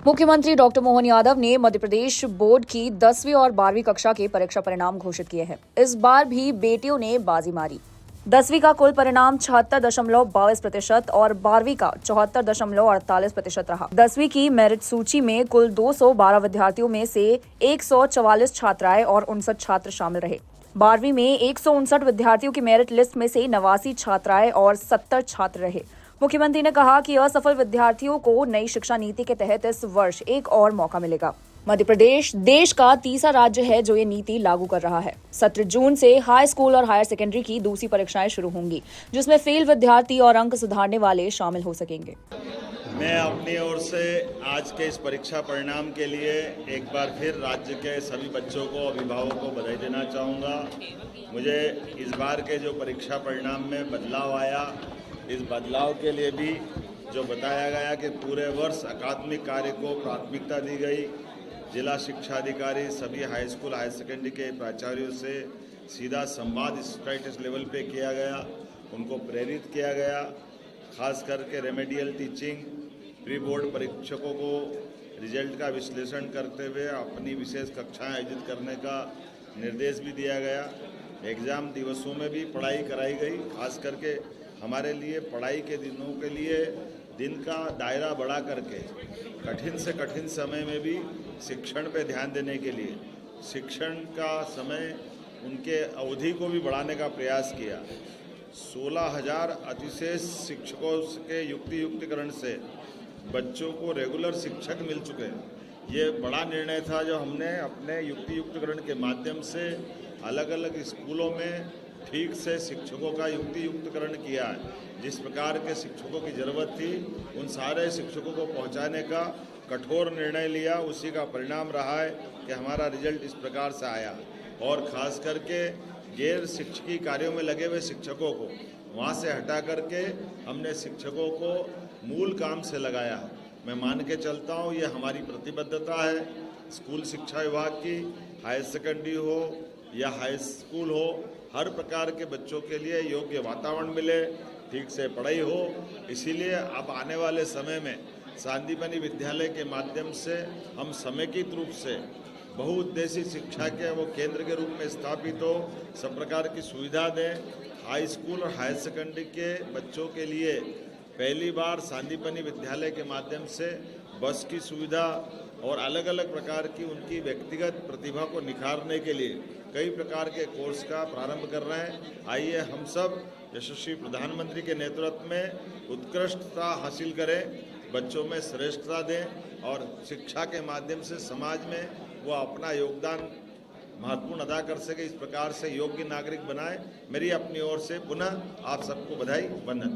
मुख्यमंत्री डॉक्टर मोहन यादव ने मध्य प्रदेश बोर्ड की 10वीं और 12वीं कक्षा के परीक्षा परिणाम घोषित किए हैं। इस बार भी बेटियों ने बाजी मारी। 10वीं का कुल परिणाम 76.22% और 12वीं का 74.48% रहा। 10वीं की मेरिट सूची में कुल 212 विद्यार्थियों में से 144 छात्राएं और 59 छात्र शामिल रहे। 12वीं में 159 विद्यार्थियों की मेरिट लिस्ट में से 89 छात्राएं और 70 छात्र रहे। मुख्यमंत्री ने कहा कि असफल विद्यार्थियों को नई शिक्षा नीति के तहत इस वर्ष एक और मौका मिलेगा। मध्य प्रदेश देश का तीसरा राज्य है जो ये नीति लागू कर रहा है। 17 जून से हाई स्कूल और हायर सेकेंडरी की दूसरी परीक्षाएं शुरू होंगी, जिसमें फेल विद्यार्थी और अंक सुधारने वाले शामिल हो सकेंगे। मैं अपनी ओर से आज के इस परीक्षा परिणाम के लिए एक बार फिर राज्य के सभी बच्चों को, अभिभावकों को बधाई देना चाहूँगा। मुझे इस बार के जो परीक्षा परिणाम में बदलाव आया, इस बदलाव के लिए भी जो बताया गया कि पूरे वर्ष अकादमिक कार्य को प्राथमिकता दी गई। जिला शिक्षा अधिकारी सभी हाई स्कूल हायर सेकेंडरी के प्राचार्यों से सीधा संवाद स्टेटस लेवल पे किया गया, उनको प्रेरित किया गया। खास करके रेमेडियल टीचिंग, प्री बोर्ड परीक्षकों को रिजल्ट का विश्लेषण करते हुए अपनी विशेष कक्षाएं आयोजित करने का निर्देश भी दिया गया। एग्ज़ाम दिवसों में भी पढ़ाई कराई गई। खास करके हमारे लिए पढ़ाई के दिनों के लिए दिन का दायरा बढ़ा करके कठिन से कठिन समय में भी शिक्षण पे ध्यान देने के लिए शिक्षण का समय, उनके अवधि को भी बढ़ाने का प्रयास किया। 16,000 अतिशेष शिक्षकों के युक्तिकरण से बच्चों को रेगुलर शिक्षक मिल चुके हैं। ये बड़ा निर्णय था जो हमने अपने युक्तिकरण के माध्यम से अलग अलग स्कूलों में ठीक से शिक्षकों का युक्तिकरण किया है। जिस प्रकार के शिक्षकों की ज़रूरत थी उन सारे शिक्षकों को पहुंचाने का कठोर निर्णय लिया। उसी का परिणाम रहा है कि हमारा रिजल्ट इस प्रकार से आया। और ख़ास करके गैर शिक्षकीय कार्यों में लगे हुए शिक्षकों को वहाँ से हटा करके हमने शिक्षकों को मूल काम से लगाया। मैं मान के चलता हूँ ये हमारी प्रतिबद्धता है। स्कूल शिक्षा विभाग की, हायर सेकेंडरी हो या हाई स्कूल हो, हर प्रकार के बच्चों के लिए योग्य वातावरण मिले, ठीक से पढ़ाई हो। इसीलिए अब आने वाले समय में सांदीपनि विद्यालय के माध्यम से हम समेकित रूप से बहुउद्देशीय शिक्षा के वो केंद्र के रूप में स्थापित हो, सब प्रकार की सुविधा दें। हाई स्कूल और हायर सेकेंडरी के बच्चों के लिए पहली बार सांदीपनि विद्यालय के माध्यम से बस की सुविधा और अलग अलग प्रकार की उनकी व्यक्तिगत प्रतिभा को निखारने के लिए कई प्रकार के कोर्स का प्रारंभ कर रहे हैं। आइए हम सब यशस्वी प्रधानमंत्री के नेतृत्व में उत्कृष्टता हासिल करें, बच्चों में श्रेष्ठता दें और शिक्षा के माध्यम से समाज में वो अपना योगदान महत्वपूर्ण अदा कर सके। इस प्रकार से योग्य नागरिक बनाए। मेरी अपनी ओर से पुनः आप सबको बधाई, वंदन।